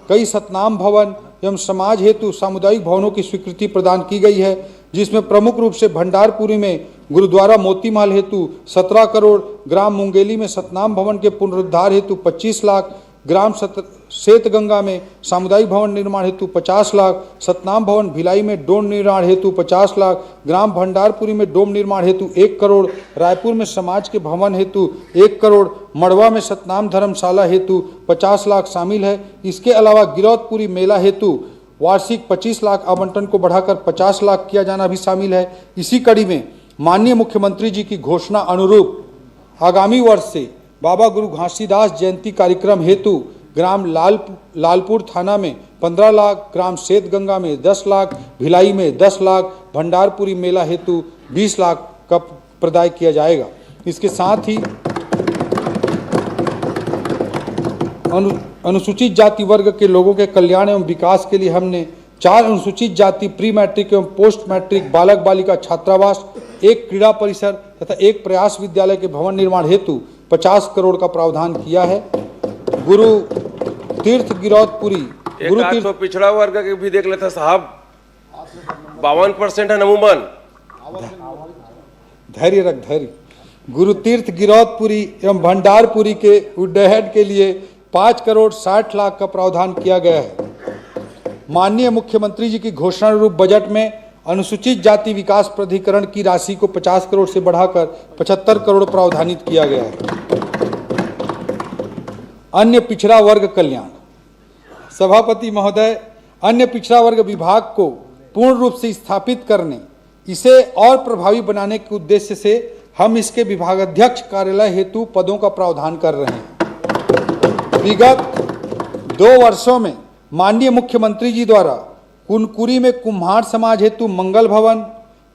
कई सतनाम भवन एवं समाज हेतु सामुदायिक भवनों की स्वीकृति प्रदान की गई है, जिसमें प्रमुख रूप से भंडारपुरी में गुरुद्वारा मोतीमाल हेतु 17 करोड़, ग्राम मुंगेली में सतनाम भवन के पुनरुद्धार हेतु 25 लाख, ग्राम श्वेतगंगा में सामुदायिक भवन निर्माण हेतु 50 लाख, सतनाम भवन भिलाई में डोम निर्माण हेतु 50 लाख, ग्राम भंडारपुरी में डोम निर्माण हेतु 1 करोड़, रायपुर में समाज के भवन हेतु 1 करोड़, मड़वा में सतनाम धर्मशाला हेतु 50 लाख शामिल है। इसके अलावा गिरौदपुरी मेला हेतु वार्षिक 25 लाख आवंटन को बढ़ाकर 50 लाख किया जाना भी शामिल है। इसी कड़ी में माननीय मुख्यमंत्री जी की घोषणा अनुरूप आगामी वर्ष से बाबा गुरु घासीदास जयंती कार्यक्रम हेतु ग्राम लालपुर थाना में 15 लाख, ग्राम श्वेतगंगा में 10 लाख, भिलाई में 10 लाख, भंडारपुरी मेला हेतु 20 लाख का प्रदाय किया जाएगा। इसके साथ ही अनुसूचित जाति वर्ग के लोगों के कल्याण एवं विकास के लिए हमने 4 अनुसूचित जाति प्री मैट्रिक एवं पोस्ट मैट्रिक बालक बालिका छात्रावास, 1 क्रीड़ा परिसर तथा 1 प्रयास विद्यालय के भवन निर्माण हेतु 50 करोड़ का प्रावधान किया है। गुरु तीर्थ गिरौदपुरी गुरु तीर्थ तो पिछड़ा वर्ग के भी देख लेते साहब, 52% है नमूमन। धैर्य रख, धैर्य। गुरु तीर्थ गिरौदपुरी एवं भंडारपुरी के उड्डयन के लिए 5 करोड़ 60 लाख का प्रावधान किया गया है। माननीय मुख्यमंत्री जी की घोषणा रूप बजट में अनुसूचित जाति विकास प्राधिकरण की राशि को 50 करोड़ से बढ़ाकर 75 करोड़ प्रावधानित किया गया है। अन्य पिछड़ा वर्ग कल्याण। सभापति महोदय, अन्य पिछड़ा वर्ग विभाग को पूर्ण रूप से स्थापित करने, इसे और प्रभावी बनाने के उद्देश्य से हम इसके विभागाध्यक्ष कार्यालय हेतु पदों का प्रावधान कर रहे हैं। विगत 2 वर्षों में माननीय मुख्यमंत्री जी द्वारा कुनकुरी में कुम्हार समाज हेतु मंगल भवन,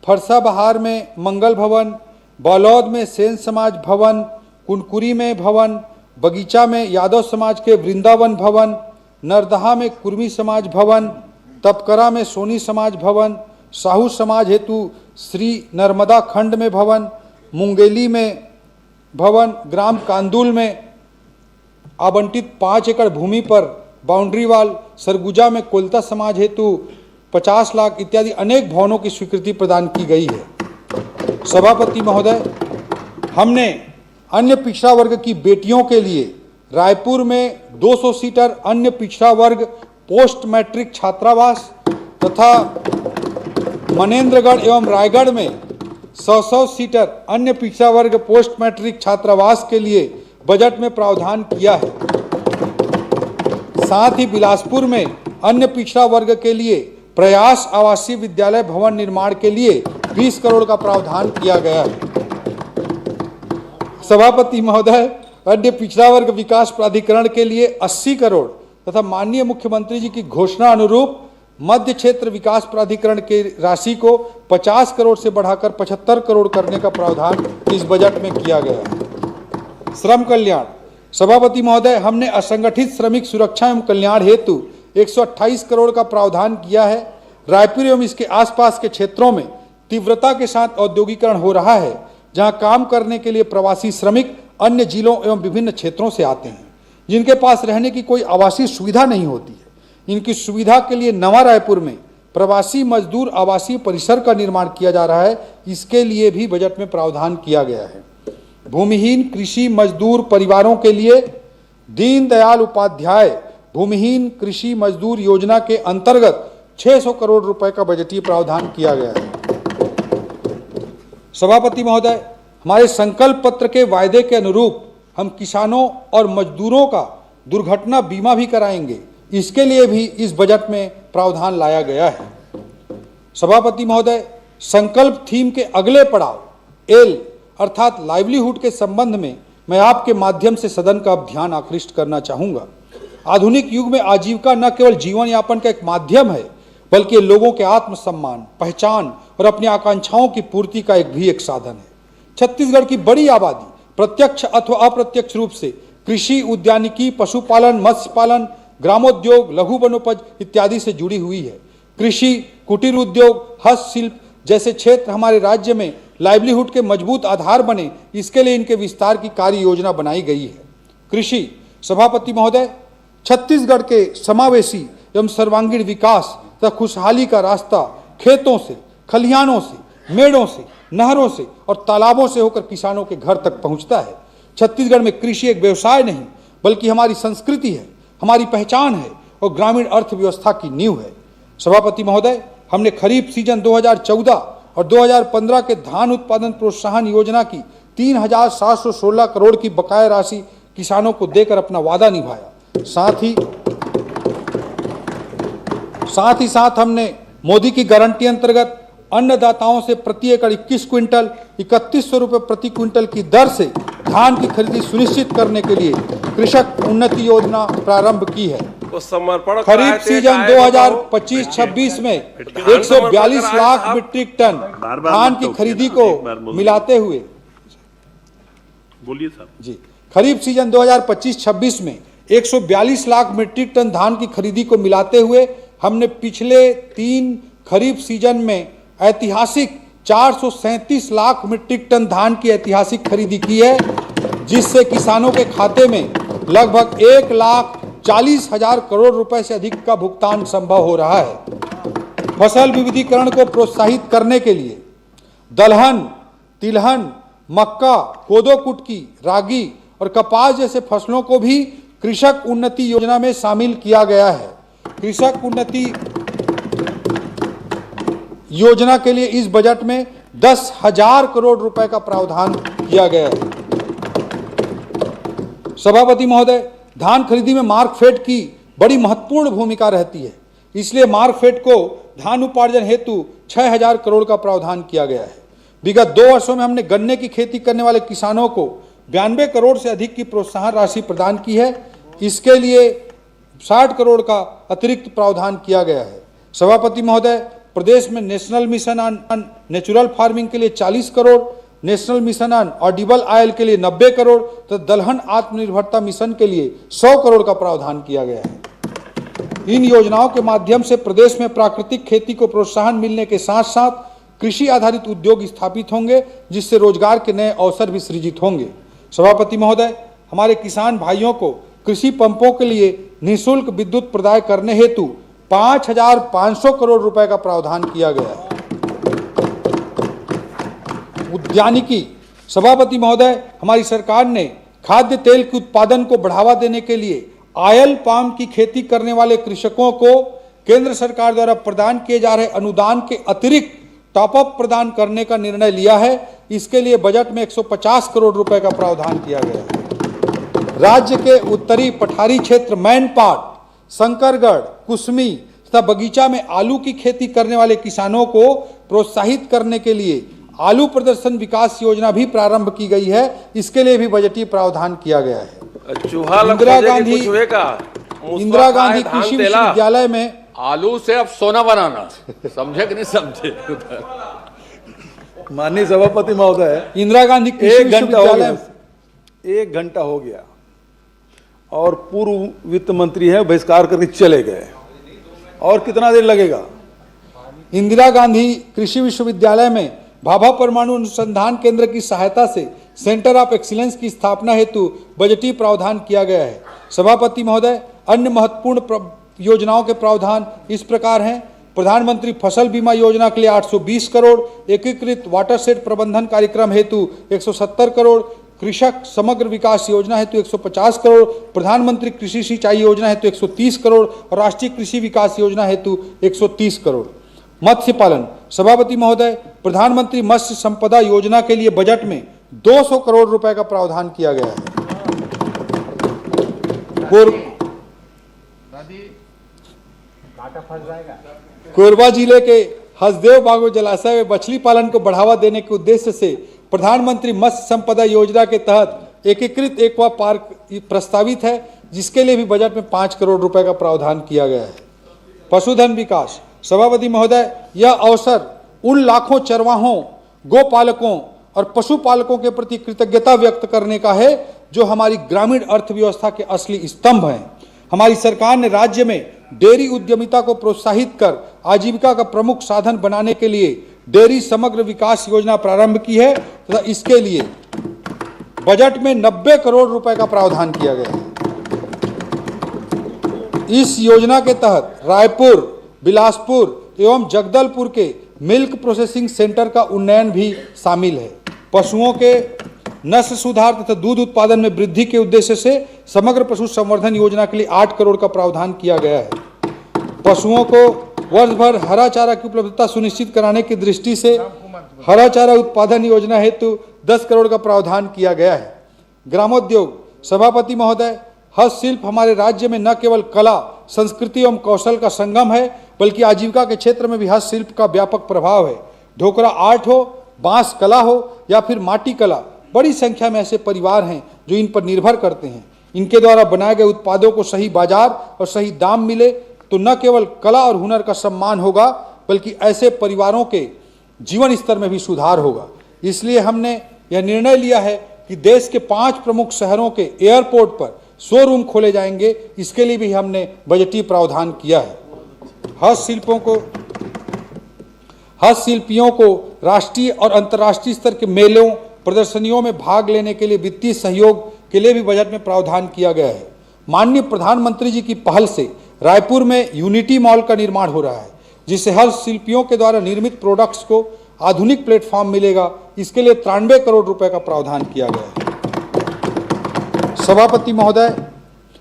फरसाबहार में मंगल भवन, बालौद में सेन समाज भवन, कुनकुरी में भवन, बगीचा में यादव समाज के वृंदावन भवन, नरदहा में कुर्मी समाज भवन, तपकरा में सोनी समाज भवन, साहू समाज हेतु श्री नर्मदा खंड में भवन, मुंगेली में भवन, ग्राम कांदुल में आवंटित 5 एकड़ भूमि पर बाउंड्री वाल, सरगुजा में कोलता समाज हेतु 50 लाख इत्यादि अनेक भवनों की स्वीकृति प्रदान की गई है। सभापति महोदय, हमने अन्य पिछड़ा वर्ग की बेटियों के लिए रायपुर में 200 सीटर अन्य पिछड़ा वर्ग पोस्ट मैट्रिक छात्रावास तथा मनेंद्रगढ़ एवं रायगढ़ में 100 सीटर अन्य पिछड़ा वर्ग पोस्ट मैट्रिक छात्रावास के लिए बजट में प्रावधान किया है। साथ ही बिलासपुर में अन्य पिछड़ा वर्ग के लिए प्रयास आवासीय विद्यालय भवन निर्माण के लिए 20 करोड़ का प्रावधान किया गया है। सभापति महोदय, अन्य पिछड़ा वर्ग विकास प्राधिकरण के लिए 80 करोड़ तथा माननीय मुख्यमंत्री जी की घोषणा अनुरूप मध्य क्षेत्र विकास प्राधिकरण की राशि को 50 करोड़ से बढ़ाकर 75 करोड़ करने का प्रावधान इस बजट में किया गया है। श्रम कल्याण। सभापति महोदय, हमने असंगठित श्रमिक सुरक्षा एवं कल्याण हेतु 128 करोड़ का प्रावधान किया है। रायपुर एवं इसके आसपास के क्षेत्रों में तीव्रता के साथ औद्योगिकरण हो रहा है, जहां काम करने के लिए प्रवासी श्रमिक अन्य जिलों एवं विभिन्न क्षेत्रों से आते हैं, जिनके पास रहने की कोई आवासीय सुविधा नहीं होती है। इनकी सुविधा के लिए नवा रायपुर में प्रवासी मजदूर आवासीय परिसर का निर्माण किया जा रहा है। इसके लिए भी बजट में प्रावधान किया गया है। भूमिहीन कृषि मजदूर परिवारों के लिए दीनदयाल उपाध्याय भूमिहीन कृषि मजदूर योजना के अंतर्गत 600 करोड़ रुपए का बजटीय प्रावधान किया गया है। सभापति महोदय, हमारे संकल्प पत्र के वायदे के अनुरूप हम किसानों और मजदूरों का दुर्घटना बीमा भी कराएंगे। इसके लिए भी इस बजट में प्रावधान लाया गया है। सभापति महोदय, संकल्प थीम के अगले पड़ाव एल अर्थात लाइवलीहुड के संबंध में मैं आपके माध्यम से सदन का ध्यान आकृष्ट करना चाहूँगा। आधुनिक युग में आजीविका न केवल जीवन यापन का एक माध्यम है, बल्कि लोगों के आत्मसम्मान, पहचान और अपनी आकांक्षाओं की पूर्ति का एक साधन है। छत्तीसगढ़ की बड़ी आबादी प्रत्यक्ष अथवा अप्रत्यक्ष रूप से कृषि, उद्यानिकी, पशुपालन, मत्स्य पालन, ग्रामोद्योग, लघु वनोपज इत्यादि से जुड़ी हुई है। कृषि, कुटीर उद्योग, हस्तशिल्प जैसे क्षेत्र हमारे राज्य में लाइवलीहुड के मजबूत आधार बने, इसके लिए इनके विस्तार की कार्य योजना बनाई गई है। कृषि। सभापति महोदय, छत्तीसगढ़ के समावेशी एवं सर्वांगीण विकास तथा खुशहाली का रास्ता खेतों से, खलिहानों से, मेड़ों से, नहरों से और तालाबों से होकर किसानों के घर तक पहुंचता है। छत्तीसगढ़ में कृषि एक व्यवसाय नहीं बल्कि हमारी संस्कृति है, हमारी पहचान है और ग्रामीण अर्थव्यवस्था की नींव है। सभापति महोदय, हमने खरीफ सीजन 2014 और 2015 के धान उत्पादन प्रोत्साहन योजना की 3,716 करोड़ की बकाया राशि किसानों को देकर अपना वादा निभाया। साथ ही साथ हमने मोदी की गारंटी अंतर्गत अन्नदाताओं से प्रति एकड़ 21 क्विंटल 3100 रुपये प्रति क्विंटल की दर से धान की खरीदी सुनिश्चित करने के लिए कृषक उन्नति योजना प्रारंभ की है। समर्पण खरीफ सीजन 2025-26 में 142 लाख मीट्रिक टन धान की खरीदी को मिलाते हुए बोलिए सर जी, खरीफ सीजन 2025-26 में 142 लाख मीट्रिक टन धान की खरीदी को मिलाते हुए हमने पिछले 3 खरीफ सीजन में ऐतिहासिक 437 लाख मीट्रिक टन धान की ऐतिहासिक खरीदी की है, जिससे किसानों के खाते में लगभग 1,40,000 करोड़ रुपए से अधिक का भुगतान संभव हो रहा है। फसल विविधीकरण को प्रोत्साहित करने के लिए दलहन, तिलहन, मक्का, कोदो कुटकी, रागी और कपास जैसे फसलों को भी कृषक उन्नति योजना में शामिल किया गया है। कृषक उन्नति योजना के लिए इस बजट में 10,000 करोड़ रुपए का प्रावधान किया गया है। सभापति महोदय, धान खरीदी में मार्कफेड की बड़ी महत्वपूर्ण भूमिका रहती है, इसलिए मार्कफेड को धान उपार्जन हेतु 6,000 करोड़ का प्रावधान किया गया है। विगत 2 वर्षों में हमने गन्ने की खेती करने वाले किसानों को 92 करोड़ से अधिक की प्रोत्साहन राशि प्रदान की है। इसके लिए 60 करोड़ का अतिरिक्त प्रावधान किया गया है। सभापति महोदय, प्रदेश में national mission on natural farming के लिए 40 crore, national mission on Audible oil के लिए 90 करोड़ तो दलहन आत्मनिर्भरता मिशन के लिए 100 करोड़ का प्रावधान किया गया है। इन योजनाओं के माध्यम से प्रदेश में प्राकृतिक खेती को प्रोत्साहन मिलने के साथ साथ कृषि आधारित उद्योग स्थापित होंगे, जिससे रोजगार के नए अवसर भी सृजित होंगे। सभापति महोदय, हमारे किसान भाइयों को कृषि पंपों के लिए निःशुल्क विद्युत प्रदाय करने हेतु 5,500 करोड़ रुपए का प्रावधान किया गया है। उद्यानिकी, सभापति महोदय, हमारी सरकार ने खाद्य तेल के उत्पादन को बढ़ावा देने के लिए ऑयल पाम की खेती करने वाले कृषकों को केंद्र सरकार द्वारा प्रदान किए जा रहे अनुदान के अतिरिक्त टॉप अप प्रदान करने का निर्णय लिया है। इसके लिए बजट में 150 करोड़ रुपए का प्रावधान किया गया है। राज्य के उत्तरी पठारी क्षेत्र मैनपाट, शंकरगढ़, कुसमी तथा बगीचा में आलू की खेती करने वाले किसानों को प्रोत्साहित करने के लिए आलू प्रदर्शन विकास योजना भी प्रारंभ की गई है। इसके लिए भी बजटीय प्रावधान किया गया है। इंदिरा गांधी कृषि विश्वविद्यालय में आलू से अब सोना बनाना, समझे कि नहीं समझे? माननीय सभापति महोदय, इंदिरा गांधी कृषि विश्वविद्यालय 1 घंटा हो गया और पूर्व वित्त मंत्री है बहिष्कार करके चले गए, और कितना देर लगेगा? इंदिरा गांधी कृषि विश्वविद्यालय में भाभा परमाणु अनुसंधान केंद्र की सहायता से सेंटर ऑफ एक्सीलेंस की स्थापना हेतु बजटीय प्रावधान किया गया है। सभापति महोदय, अन्य महत्वपूर्ण योजनाओं के प्रावधान इस प्रकार हैं। प्रधानमंत्री फसल बीमा योजना के लिए 820 करोड़, एकीकृत वाटरशेड प्रबंधन कार्यक्रम हेतु 170 करोड़, कृषक समग्र विकास योजना हेतु 150 करोड़, प्रधानमंत्री कृषि सिंचाई योजना हेतु 130 करोड़ और राष्ट्रीय कृषि विकास योजना हेतु 130 करोड़। मत्स्य पालन, सभापति महोदय, प्रधानमंत्री मत्स्य संपदा योजना के लिए बजट में 200 करोड़ रुपए का प्रावधान किया गया है। कोरबा जिले के हसदेव बागो जलाशय में मछली पालन को बढ़ावा देने के उद्देश्य से प्रधानमंत्री मत्स्य संपदा योजना के तहत एकीकृत एक्वा पार्क प्रस्तावित है, जिसके लिए भी बजट में 5 करोड़ रुपए का प्रावधान किया गया है। पशुधन विकास, सभापति महोदय, यह अवसर उन लाखों चरवाहों, गोपालकों और पशुपालकों के प्रति कृतज्ञता व्यक्त करने का है जो हमारी ग्रामीण अर्थव्यवस्था के असली स्तंभ हैं। हमारी सरकार ने राज्य में डेयरी उद्यमिता को प्रोत्साहित कर आजीविका का प्रमुख साधन बनाने के लिए डेयरी समग्र विकास योजना प्रारंभ की है तथा इसके लिए बजट में 90 करोड़ रुपए का प्रावधान किया गया है। इस योजना के तहत रायपुर, बिलासपुर एवं जगदलपुर के मिल्क प्रोसेसिंग सेंटर का उन्नयन भी शामिल है। पशुओं के नस्ल सुधार तथा दूध उत्पादन में वृद्धि के उद्देश्य से समग्र पशु संवर्धन योजना के लिए 8 करोड़ का प्रावधान किया गया है। पशुओं को वर्ष भर हरा चारा की उपलब्धता सुनिश्चित कराने की दृष्टि से हरा चारा उत्पादन योजना हेतु 10 करोड़ का प्रावधान किया गया है। ग्रामोद्योग सभापति महोदय, हस्तशिल्प हमारे राज्य में न केवल कला, संस्कृति एवं कौशल का संगम है, बल्कि आजीविका के क्षेत्र में भी हस्तशिल्प का व्यापक प्रभाव है। ढोकरा आर्ट हो, बांस कला हो या फिर माटी कला, बड़ी संख्या में ऐसे परिवार हैं जो इन पर निर्भर करते हैं। इनके द्वारा बनाए गए उत्पादों को सही बाजार और सही दाम मिले तो न केवल कला और हुनर का सम्मान होगा, बल्कि ऐसे परिवारों के जीवन स्तर में भी सुधार होगा। इसलिए हमने यह निर्णय लिया है कि देश के 5 प्रमुख शहरों के एयरपोर्ट पर शोरूम खोले जाएंगे। इसके लिए भी हमने बजटीय प्रावधान किया है। हस्तशिल्पियों को राष्ट्रीय और अंतर्राष्ट्रीय स्तर के मेलों, प्रदर्शनियों में भाग लेने के लिए वित्तीय सहयोग के लिए भी बजट में प्रावधान किया गया है। माननीय प्रधानमंत्री जी की पहल से रायपुर में यूनिटी मॉल का निर्माण हो रहा है, जिससे हस्तशिल्पियों के द्वारा निर्मित प्रोडक्ट्स को आधुनिक प्लेटफॉर्म मिलेगा। इसके लिए 93 करोड़ रुपए का प्रावधान किया गया है। सभापति महोदय,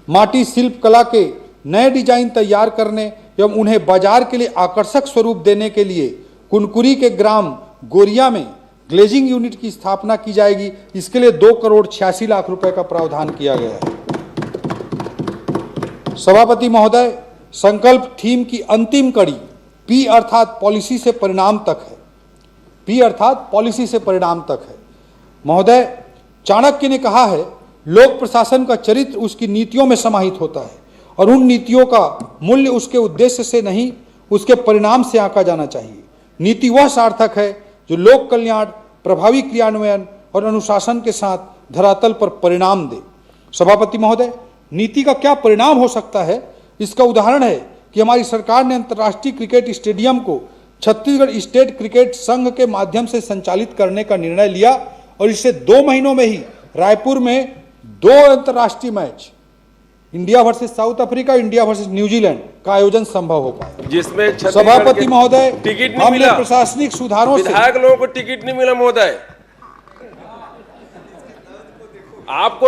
माटी शिल्प कला के नए डिजाइन तैयार करने एवं उन्हें बाजार के लिए आकर्षक स्वरूप देने के लिए कुनकुरी के ग्राम गोरिया में ग्लेजिंग यूनिट की स्थापना की जाएगी। इसके लिए 2 करोड़ 86 लाख रुपए का प्रावधान किया गया है। सभापति महोदय, संकल्प थीम की अंतिम कड़ी पी अर्थात पॉलिसी से परिणाम तक है। पी अर्थात पॉलिसी से परिणाम तक है। महोदय, चाणक्य ने कहा है, लोक प्रशासन का चरित्र उसकी नीतियों में समाहित होता है और उन नीतियों का मूल्य उसके उद्देश्य से नहीं, उसके परिणाम से आंका जाना चाहिए। नीति वह सार्थक है जो लोक कल्याण, प्रभावी क्रियान्वयन और अनुशासन के साथ धरातल पर परिणाम दे। सभापति महोदय, नीति का क्या परिणाम हो सकता है, इसका उदाहरण है कि हमारी सरकार ने अंतर्राष्ट्रीय क्रिकेट स्टेडियम को छत्तीसगढ़ स्टेट क्रिकेट संघ के माध्यम से संचालित करने का निर्णय लिया और इससे 2 महीनों में ही रायपुर में 2 अंतर्राष्ट्रीय match, India versus south Africa, India versus New Zealand का आयोजन संभव हो पाया, जिसमें सभापति महोदय टिकट नहीं हमने मिला। प्रशासनिक सुधारों से विधायक लोगों को टिकट नहीं मिला महोदय। आपको